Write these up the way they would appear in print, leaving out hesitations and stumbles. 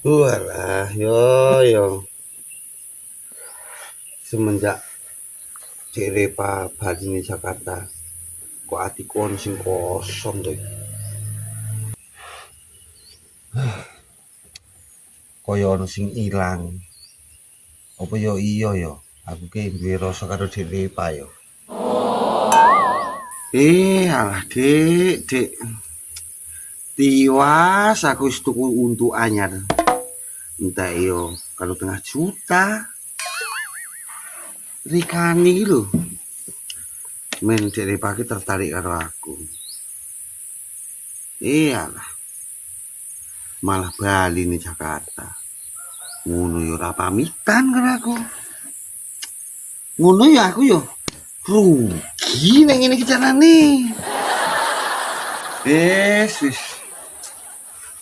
Walah, yo semenjak Repa bali ning Jakarta, kok atiku ono sing kosong to. Kaya ono sing ilang. Apa yo iya yo, aku ki duwe rasa karo Repa yo. Alah Dik. Tiwas aku wis tuku untu anyar. Entah yo kalau 5 juta. Rikani lho. Men Repa ki tertarik karo aku. Iyalah. Malah bali ning Jakarta. Ngono yo ora pamitan karo aku. Ngono ya aku yo rugi ning ngene iki carane. Wis.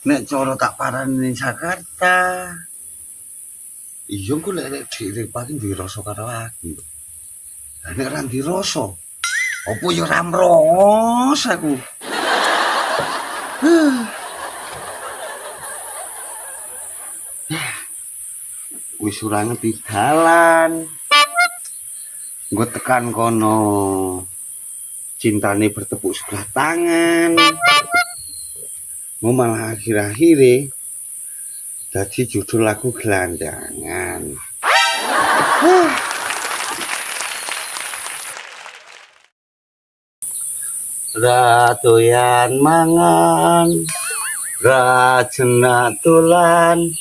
Nek cara tak parani ning Jakarta. Iya ku lek dhewe paling duwe rasa karo aku. Lah nek ora duwe rasa, apa yo ora mros aku. Wis ora ngerti dalan. Nggo tekan kono. Cintane bertepuk sebelah tangan. Mau malah akhir-akhire dadi judul lagu gelandangan. Ra doyan mangan, ra jenak dolan,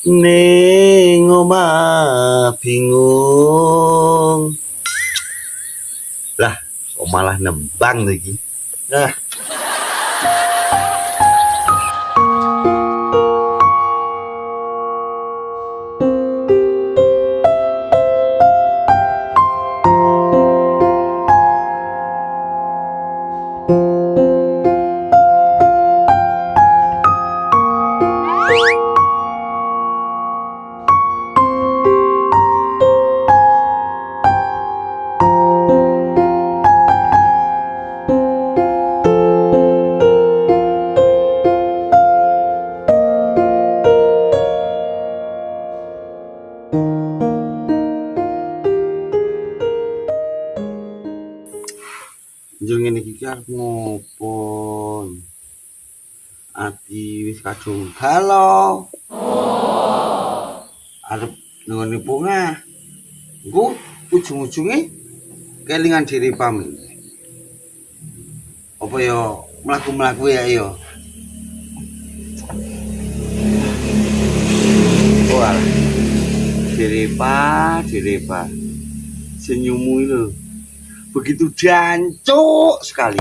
ning omah bingung. Lah, kok malah nembang lagi. Nah, yo ngene iki arep ngopo? Ati wis kadung galau. Arep nunggu bungah. Engko ujung-ujunge kelingan diri pamit. Apa yo mlaku-mlaku ya yo. Wah, Repa. Senyummu itu begitu jancuk sekali.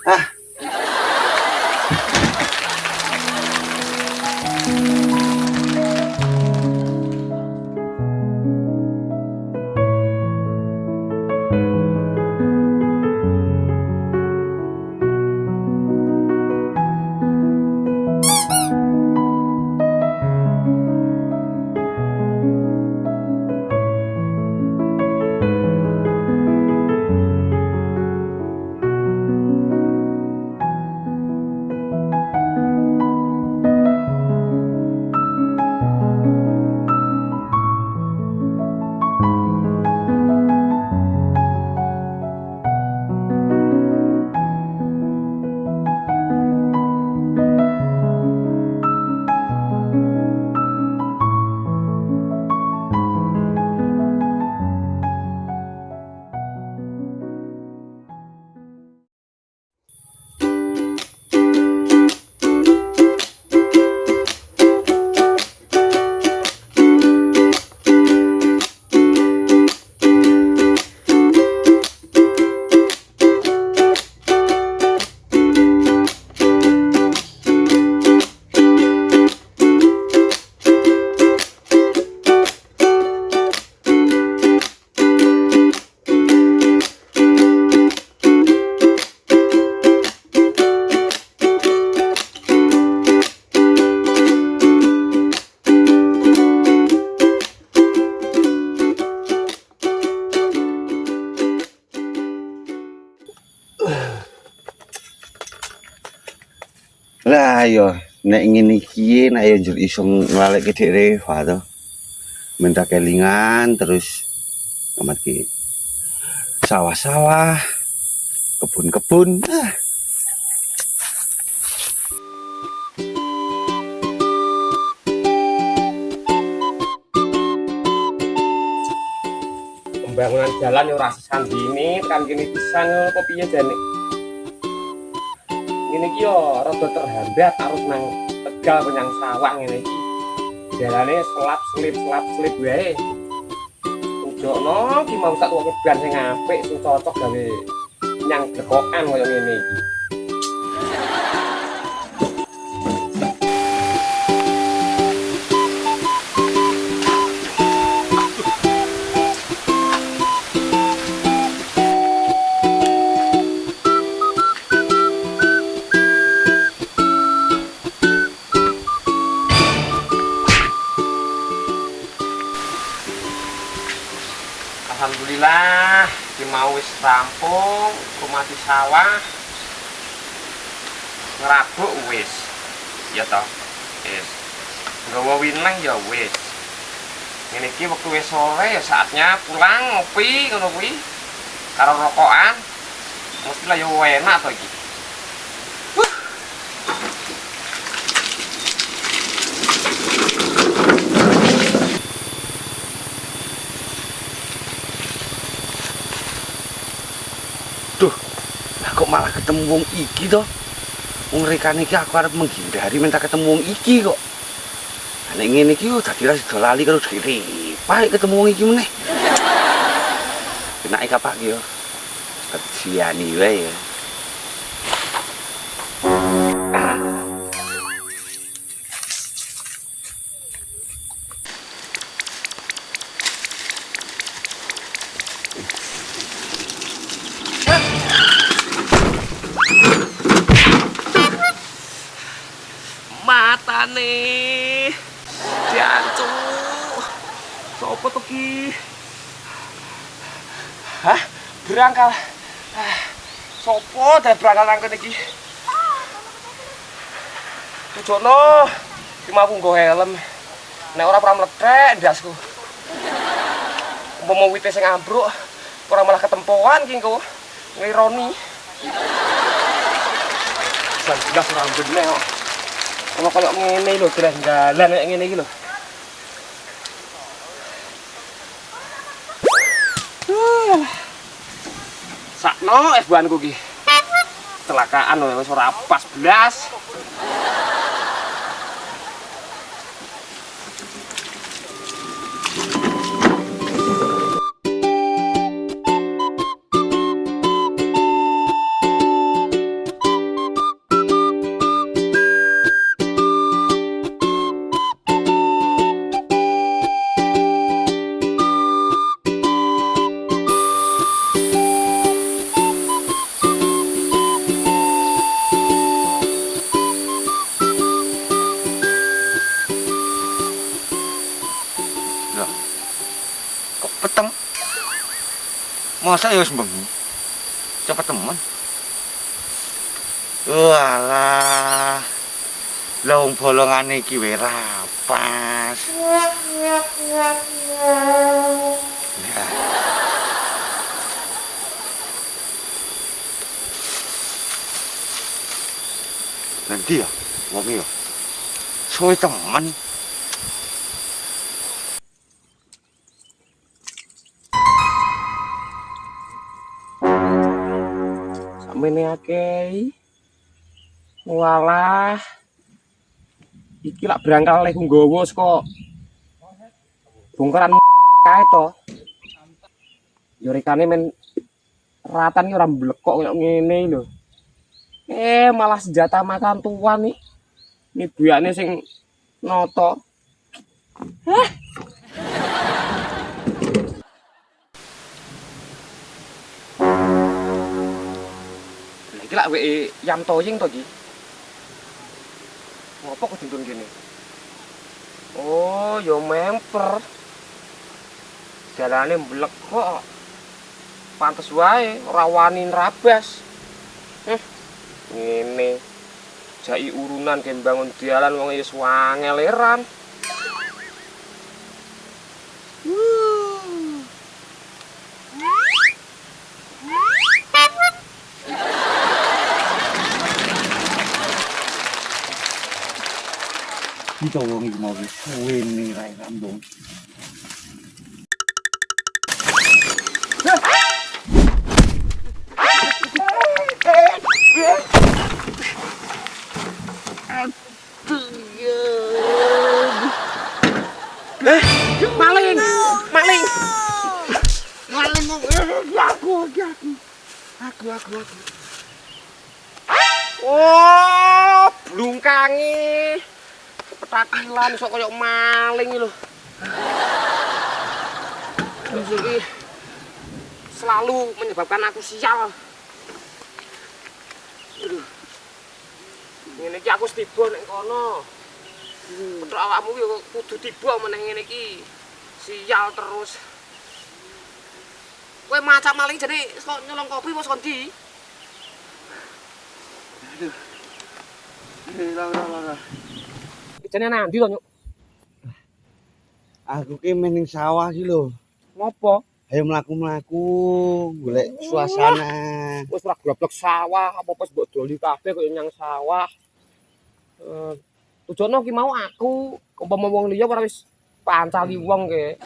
Ah, lah yo nek ngene iki nek yo njur iso nglalekke Dek Reva to. Minta kelingan terus ngamati sawah-sawah, kebun-kebun. Pembangunan jalan yo rasa sandini kan kene pisan kok piye jane. Ngene iki yo rada terhambat arus nang Tegal menyang sawah ngene iki. Jalane selap-selip wae. Ujokno ki mau tak tuweke ban sing apik sing cocok gawe nyang dekokan kaya ngene iki. Alhamdulillah, iki mau wis rampung, kumati sawah. Ngerabuk wis. Ya toh. Wis. Nggawa winang ya wis. Ngene iki wektu wis sore ya saatnya pulang ngopi ngono kuwi. Karo rokokan. Mesti lah yo enak to iki. Kok malah ketemu wong iki to? Wong rekane iki aku arep menghindari minta ketemu wong iki kok. Nek ngene iki yo dadi ra sida lali karo Dek Reva ketemu wong iki meneh. Kenake kapak yo. Kesiani wae ya. Matane diancu sopo to ki? Hah? Berangkal. Sopo dah berangkal nang kene iki? Tujono ki mau nggo helm. Nek ora mlethek ndasku. Umpama wite sing ambruk ora malah ketempoan ki engko nglironi. Jelas ora bener kok. Ono koyo ngene lho, jalan kayak ngene iki lho. Sakno buanku ki. Kecelakaan lho wis ora pas blas. Peteng. Masa ya wis bengi. Cepet temen. Walah. Lah wong bolongane iki wae rapas. Ya. Nanti ya, wong ya. Suwe temen. Samene akeh. Walah. Iki lak berangkal lek nggawa saka bongkaran kae to. Yo rekane men ratan ki ora mblekok koyo ngene lho. Malah senjata makan tuan nih. Ini buyane sing noto. Hah? Iki lak weke Yam Toying to iki. Ngopo kok dituntun gini? Oh, yo memper. Jalane mblekok. Pantes wae ora wani nrabas. Ngene. jai urunan gen bangun dalan wong wis wangeleran. Kita wong iki mau suwe nih rai rambung. Maling, maling. Aku. Oh, blungkangi. Petakilan sok koyo maling iki lho. Iki selalu menyebabkan aku sial. Aduh. Ngene iki aku tiba nek kono. Petruk awakmu ki kudu tiba meneh ngene iki. Sial terus. Kowe macak maling jane kok nyolong kopi wis kondi? Lah. Jane nang ndi to, Nyuk? Aku ki mening sawah iki lho. Ngopo? Ayo mlaku-mlaku golek suasana. Wis ora goblok sawah, apa pas mbok doli kabeh koyo nyang sawah. Tujono ki mau aku, umpama wong liya ora wis pancali wong ke.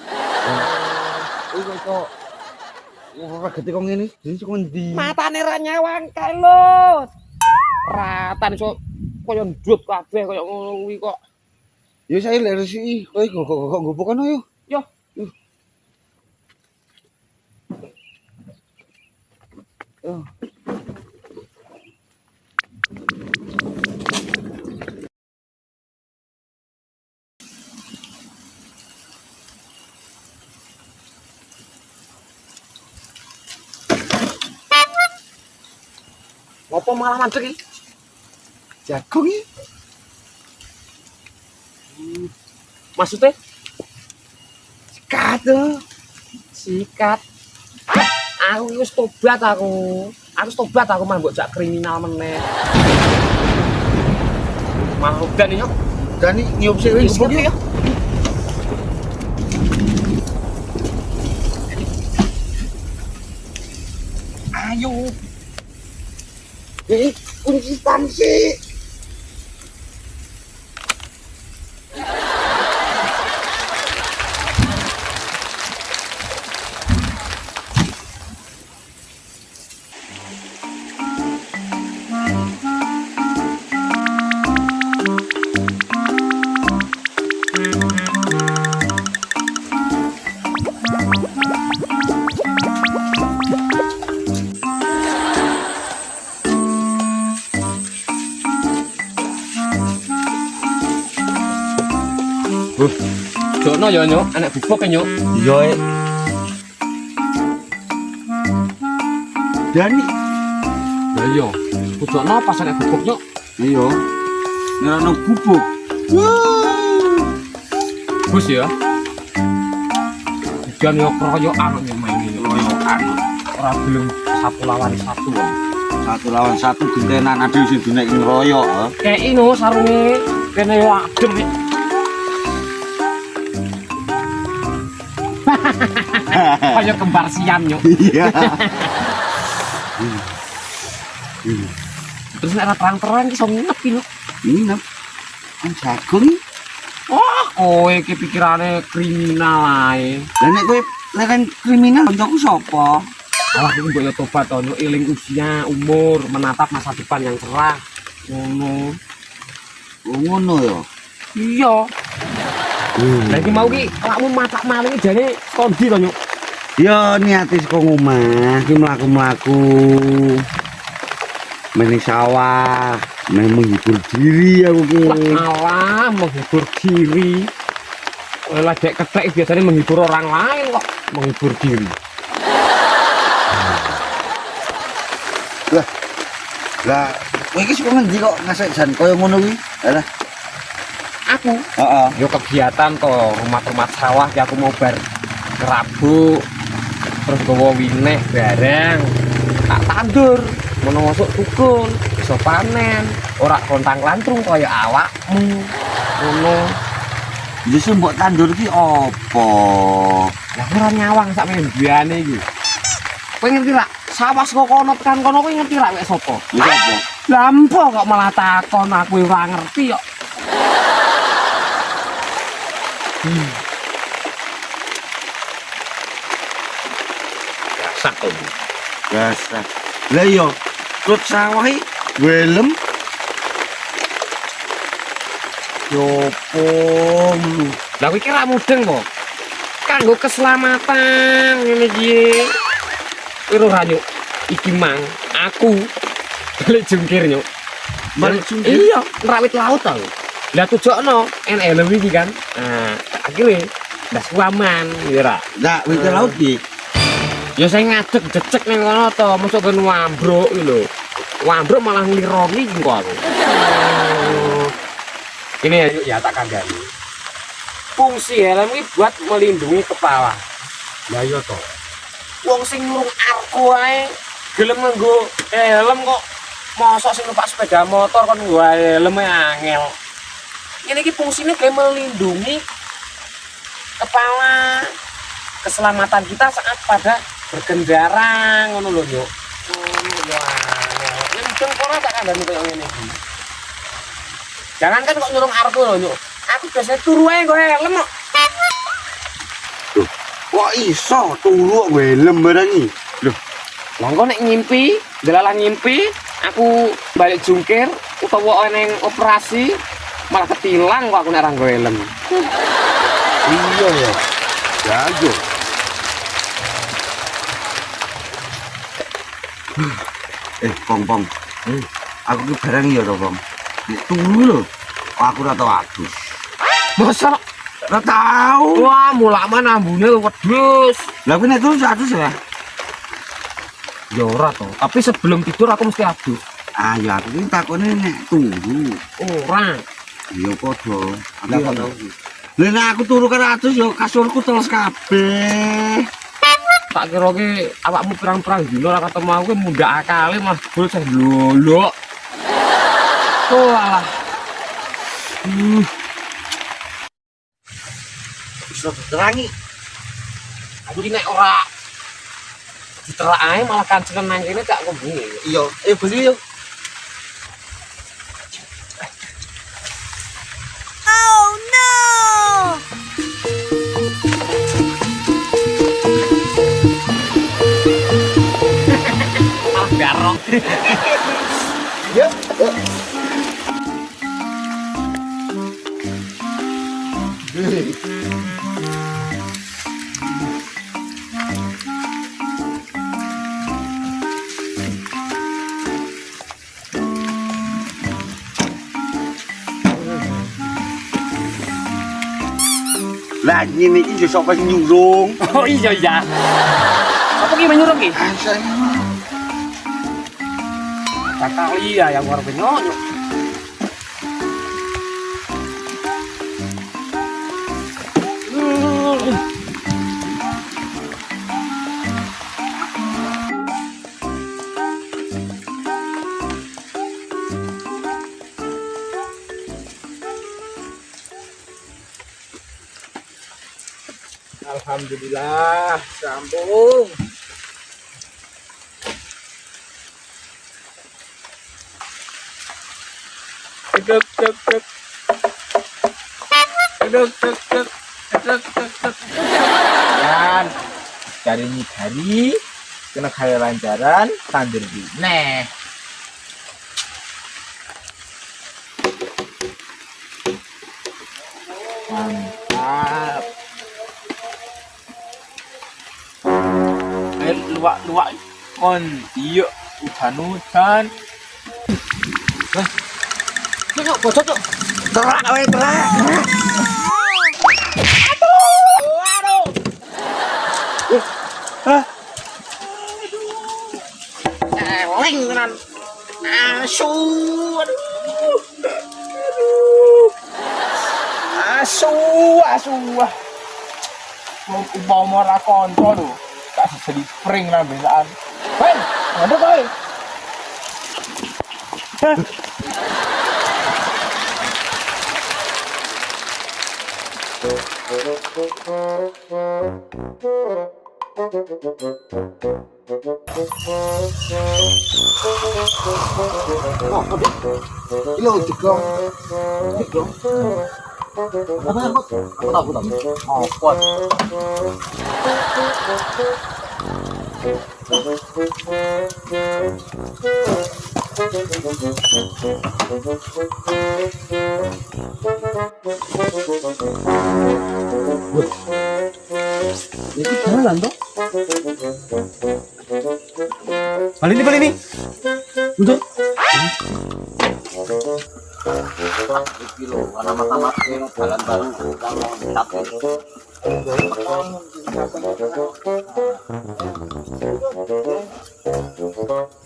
Iku kok ora gede kok ngene. Jadi kok ndi? Matane ra nyawang kae lho. Ratan iso koyo ndut kabeh koyo ngono kuwi kok. Ya saya lek resiki kowe kok nggopo kono yo. Yo. Yo. Ngopo malah mandek iki? Jagung iki. Maksudnya Sikat to. sikat. Aku wis tobat aku. Aku tobat aku mah mbok jak kriminal meneh. Mau dan yo. Dani nyiup sik wis Sikat yo. yo. Ayo. Konsistensi. Jono yo Nyuk, anak bubuk Nyuk. Iya. Dani. Ya iya. Jono pas anak bubuk Nyuk. Iya. Nerono gubuk. Bus ya. Jan yo kroyokan yo main iki. Royokan. Ora gelem satu lawan satu. Satu lawan satu gentenan ade sing dinek ngeroyok. Kayak ino sarunge kene yo adem. Kayak kembar siam Nyuk. Iya. Terus nek terang-terang iso nginep iki lho. Nginep. Kan jagung. Wah, kowe iki pikirane kriminal ae. Lah nek kowe leren kriminal kancaku sapa? Alah iki mbok yo tobat to, Nyuk, eling usia, umur, menatap masa depan yang cerah. Ngono. Oh ngono ya. Iya. Lah iki mau ki awakmu matak maling jane kondi to, Nyuk? Ya niate saka omah, iki mlaku-mlaku. Mening sawah, menghibur diri aku ki. Alah, menghibur diri. Lah dek kethek biasanya menghibur orang lain kok menghibur diri. Lah, kowe iki saka ngendi kok ngasek jan kaya ngono kuwi? Alah, Aku heeh. yo kegiatan to rumah-rumah sawah ki aku mau bar kerabu terus gawa wineh bareng tak tandur mau masuk dukun iso panen, ora kontang-lantrung kaya awakmu. Ngono. Lha sing mbok tandur ki apa? Lah ora nyawang sak mbiane iki. Kowe ngerti ra? Sawah saka kono tekan kono kowe ngerti ra wek sapa? Lha apa? Lampo kok malah takon aku ora ngerti kok. Sak kok. Dasar. Lah iya, rut sawah iki welem. Yopom. Lah kowe iki ra mudeng po. Kanggo keselamatan ngene iki. Kowe ora nyuk. Iki mang aku balik jungkir nyuk. Balik jungkir? Iya, rawit laut tau. Lah tujokno helm iki kan. Nah, akhirnya ndas aman ya ra. Lah wit laut iki. Ya saya ngadeg jecek ning kono to, mosok ben wambruk iki lho. Wambruk malah nglirongi iki kok aku. Ini ya yuk ya tak kandhani. Fungsi helm ini buat melindungi kepala. Lah iya to. Wong sing nurung arko ae gelem nganggo helm kok mosok sing numpak sepeda motor kon nggo helm angel. Ini iki fungsinya kayak melindungi kepala, keselamatan kita saat pada berkendara ngono lho yo. Yen mung kono tak kandhani koyo ngene iki. Jangan kan kok nyurung arko lho yo. Aku biasanya turu ae nggo helm kok. Kok iso turu welem barang iki? Loh, monggo nek ngimpi, delalah ngimpi, aku balik jungkir utawa neng operasi malah ketilang kok aku nek ora nggo helm. Iya ya. Jago. Pom. Aku ki barang ya to, Pom. Nek turu lho, aku ora tau adus. Masa Ora tau. wah mulak mana ambune wedhus. Lah kuwi nek turu adus ya. Ya ora to, tapi sebelum tidur aku mesti adus. Ah ya aku ki takone nek turu. Ora. Ya padha. Lah kok tau. Lah nek aku turu karo adus ya kasurku teles kabeh. Tak kira ki awakmu pirang-pirang dina ora ketemu aku mundak akale malah bol sing lolok. Oh alah. Bisa terangi. Aku ki nek ora diterak ae malah kancengan nang kene gak kembungi. Iya, beli yuk. Oh no! Malah garong. Yuk. Lah ngene iki yo sapa sing nyurung? Oh iya iya. Apa ki menyuruh ki? Kali ya yang war penyonyo. Alhamdulillah, sambung. Dek. Dan dari hari kena kaya lancaran tandir di neh mantap luak kon iyo udan Cocok, bocok, cok. Terak wae, terak. Eleng tenan. Asu, aduh. Asu. mau umpama ora kanca lho tak jadi spring lah besaan ben ada kowe Ilo digong. Digong. Apa? Oh, kuat. Ini jalan toh? Balik nih. Untuk. Iki lho, ana matamat jalan bareng tapi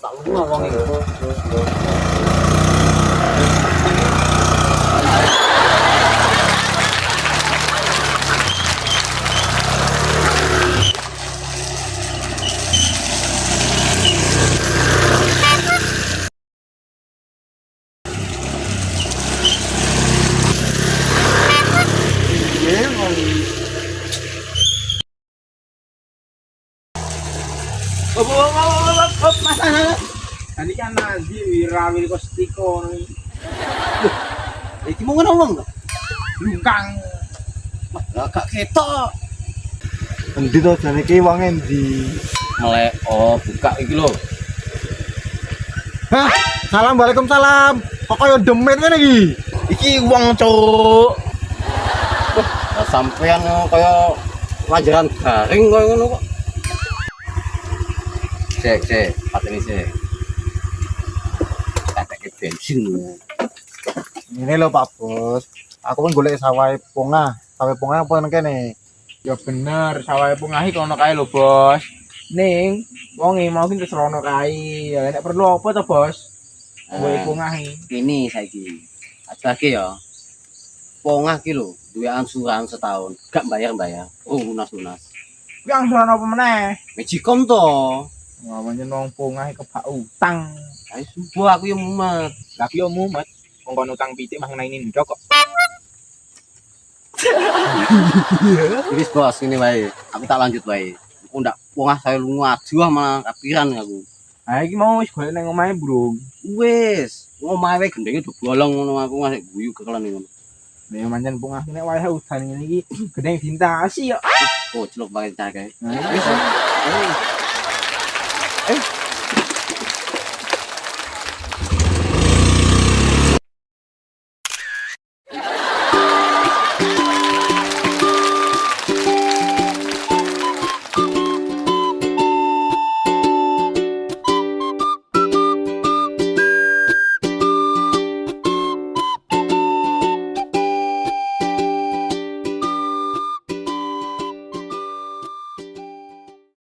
tak ngomong iki. Mas tadi kan nanti wirawil kostiko nih. Iki mau ngomong to? Lungkang. Lah gak ketok. Endi to jane iki wong endi? Melek buka iki lho. Hah? Salam, waalaikumsalam. Kok kaya demen ngene iki? Iki wong cuk. Lah sampean kaya pelajaran garing koyo ngono kok. Cek, pateni sik. Katek bensin. Ini lho Pak Bos. Aku pun golek sawah pongah. Sawah pongah apa nang kene? Ya bener, sawah pungahi kono kae lho, Bos. Ning wong e mau ki terus rono kae. Ya nek perlu apa to, Bos? Golek pungahi. Ini saiki. Ajake ya. Pongah ki lho, duwe angsuran setahun, gak bayar-bayar. Oh, lunas-lunas. Ki angsuran apa meneh? Mejikom to. Ngomongin wong pungahi kebak utang. Ayo subuh aku yang mumet. Lagi yo mumet. Wong kon utang pitik mah ngenani ndok kok. Wis bos, ini wae. Aku tak lanjut wae. Aku ndak pongah saya lunga aduh malah kapiran aku. Ha iki mau wis golek nang omahe, Bro. Wis, omahe wae gendenge do bolong ngono aku ngasih guyu kekelan ngono. Nek manjan pungahi nek wae udan ngene iki gedeng dintasi yo. Oh, celuk pakai cah kae. Nah, wis.